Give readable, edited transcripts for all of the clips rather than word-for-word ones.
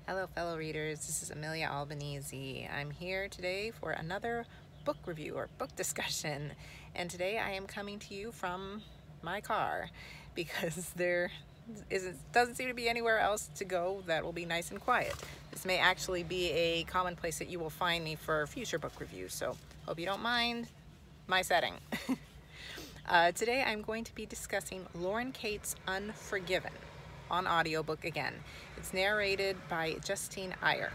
Hello fellow readers, this is Amelia Albanese. I'm here today for another book review or book discussion, and today I am coming to you from my car because doesn't seem to be anywhere else to go that will be nice and quiet. This may actually be a common place that you will find me for future book reviews, so hope you don't mind my setting. Today I'm going to be discussing Lauren Kate's Unforgiven on audiobook again. It's narrated by Justine Ayer,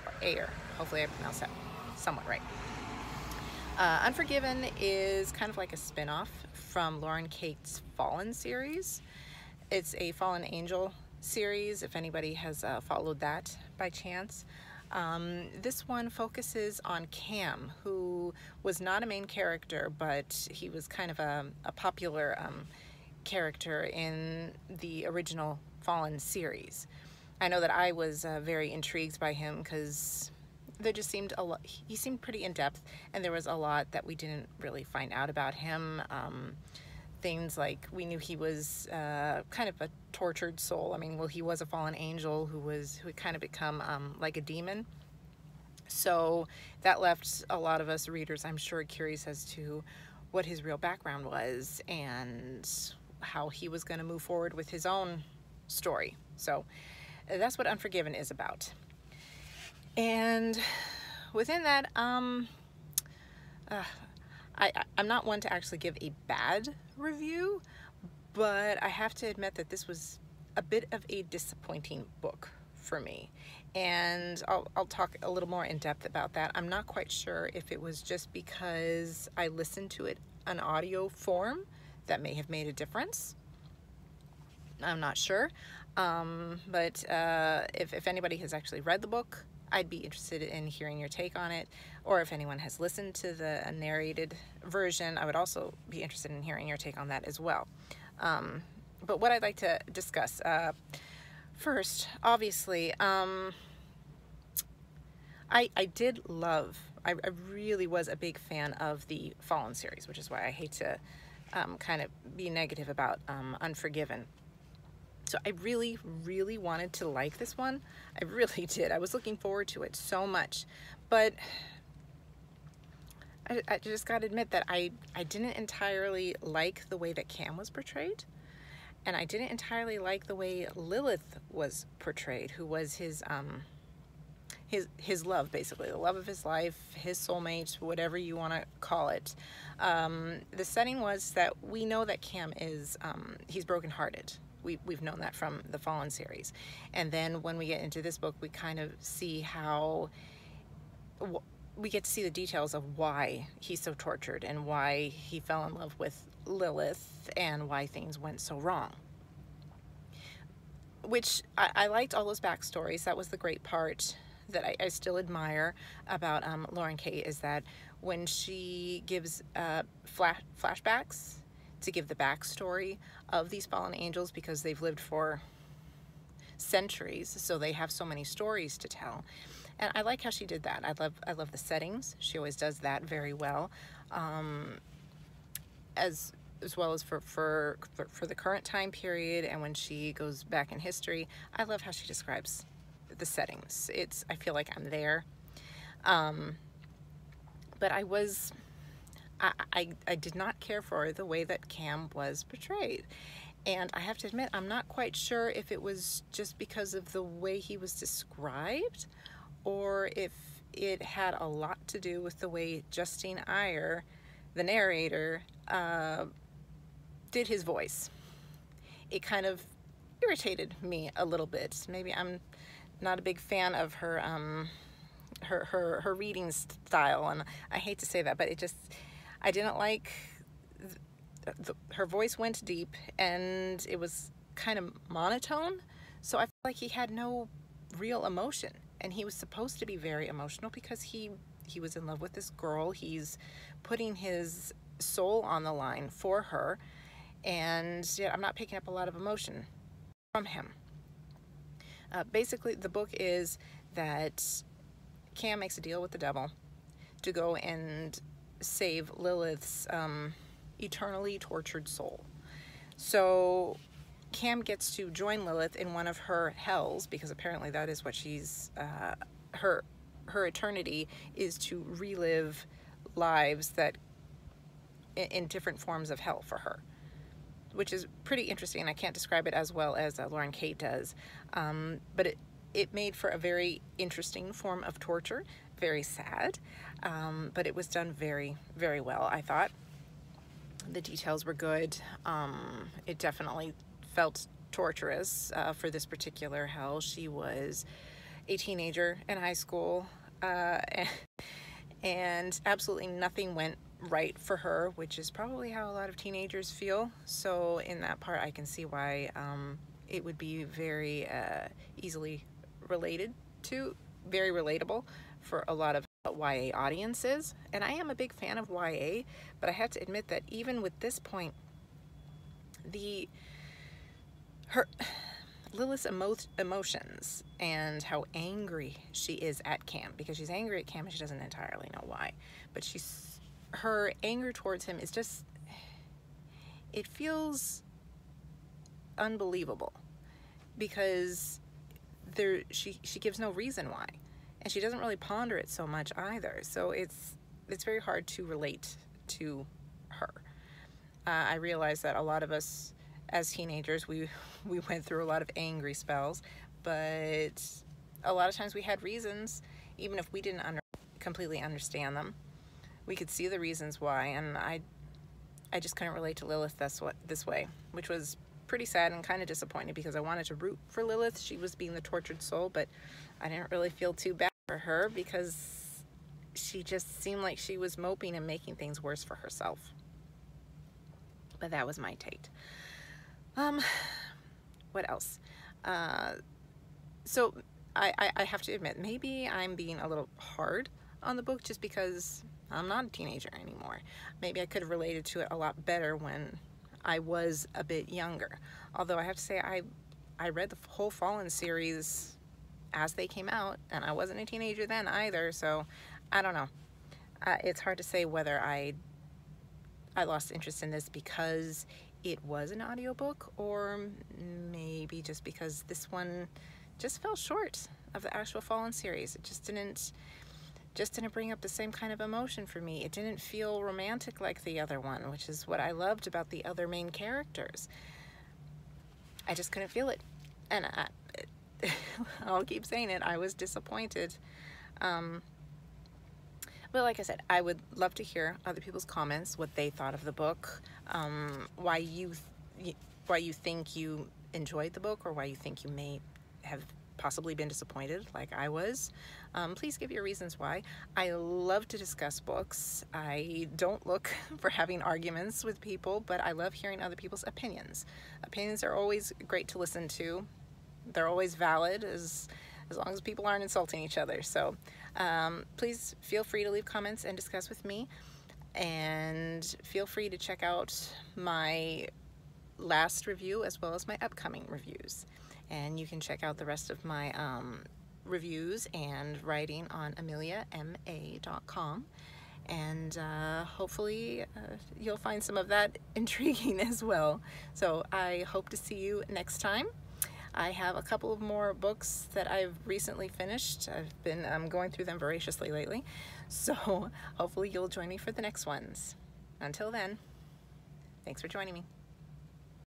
or Ayer. Hopefully I pronounced that somewhat right. Unforgiven is kind of like a spin-off from Lauren Kate's Fallen series. It's a Fallen Angel series, if anybody has followed that by chance. This one focuses on Cam, who was not a main character, but he was kind of a popular character in the original Fallen series. I know that I was very intrigued by him because there just seemed a lot, he seemed pretty in-depth, and there was a lot that we didn't really find out about him. Things like we knew he was kind of a tortured soul. I mean, well, he was a fallen angel who had kind of become like a demon. So that left a lot of us readers, I'm sure, curious as to what his real background was and how he was going to move forward with his own story. So that's what Unforgiven is about. And within that, I'm not one to actually give a bad review, but I have to admit that this was a bit of a disappointing book for me. And I'll talk a little more in depth about that. I'm not quite sure if it was just because I listened to it in audio form that may have made a difference. I'm not sure. But if anybody has actually read the book, I'd be interested in hearing your take on it. Or if anyone has listened to the narrated version, I would also be interested in hearing your take on that as well. But what I'd like to discuss first, obviously, I really was a big fan of the Fallen series, which is why I hate to kind of be negative about Unforgiven. So I really, really wanted to like this one. I really did. I was looking forward to it so much. But I just got to admit that I didn't entirely like the way that Cam was portrayed. And I didn't entirely like the way Lilith was portrayed, who was his love, basically. The love of his life, his soulmate, whatever you want to call it. The setting was that we know that Cam is, he's brokenhearted. We've known that from the Fallen series. And then when we get into this book, we kind of see how, we get to see the details of why he's so tortured and why he fell in love with Lilith and why things went so wrong. Which I liked all those backstories. That was the great part that I still admire about Lauren Kate, is that when she gives flashbacks to give the backstory of these fallen angels, because they've lived for centuries, so they have so many stories to tell. And I like how she did that. I love the settings. She always does that very well, as well as for the current time period. And when she goes back in history, I love how she describes the settings. I feel like I'm there. But I did not care for the way that Cam was portrayed. And I have to admit, I'm not quite sure if it was just because of the way he was described, or if it had a lot to do with the way Justine Ayer, the narrator, did his voice. It kind of irritated me a little bit. Maybe I'm not a big fan of her her reading style, and I hate to say that, but I didn't like her voice went deep and it was kind of monotone, so I felt like he had no real emotion. And he was supposed to be very emotional because he was in love with this girl. He's putting his soul on the line for her, and yet I'm not picking up a lot of emotion from him. Basically, the book is that Cam makes a deal with the devil to go and save Lilith's eternally tortured soul. So Cam gets to join Lilith in one of her hells, because apparently that is what she's, her eternity is to relive lives that in different forms of hell for her, which is pretty interesting. I can't describe it as well as Lauren Kate does, but it made for a very interesting form of torture, very sad, but it was done very, very well, I thought. The details were good. It definitely felt torturous for this particular hell. She was a teenager in high school, and absolutely nothing went right for her, which is probably how a lot of teenagers feel. So in that part, I can see why it would be very easily related to, very relatable for a lot of YA audiences. And I am a big fan of YA, but I have to admit that even with this point, Lilith's emotions and how angry she is at Cam, because she's angry at Cam and she doesn't entirely know why, but her anger towards him is just, it feels unbelievable, because she gives no reason why, and she doesn't really ponder it so much either, so it's very hard to relate to her. I realize that a lot of us as teenagers, we went through a lot of angry spells, but a lot of times we had reasons, even if we didn't completely understand them. We could see the reasons why, and I just couldn't relate to Lilith this way, which was pretty sad and kind of disappointed, because I wanted to root for Lilith. She was being the tortured soul, but I didn't really feel too bad for her, because she just seemed like she was moping and making things worse for herself. But that was my take. What else? So I have to admit, maybe I'm being a little hard on the book just because I'm not a teenager anymore. Maybe I could have related to it a lot better when I was a bit younger. Although I have to say, I read the whole Fallen series as they came out, and I wasn't a teenager then either, so I don't know. It's hard to say whether I lost interest in this because it was an audiobook, or maybe just because this one just fell short of the actual Fallen series. It just didn't bring up the same kind of emotion for me. It didn't feel romantic like the other one, which is what I loved about the other main characters. I just couldn't feel it, and I'll keep saying it, I was disappointed. But like I said, I would love to hear other people's comments, what they thought of the book, why you think you enjoyed the book, or why you think you may have possibly been disappointed like I was. Please give your reasons why. I love to discuss books. I don't look for having arguments with people, but I love hearing other people's opinions. Opinions are always great to listen to. They're always valid as long as people aren't insulting each other. So please feel free to leave comments and discuss with me, and feel free to check out my last review as well as my upcoming reviews. And you can check out the rest of my reviews and writing on ameliama.com, and hopefully you'll find some of that intriguing as well. So I hope to see you next time. I have a couple of more books that I've recently finished. I've been going through them voraciously lately, so hopefully you'll join me for the next ones. Until then, thanks for joining me.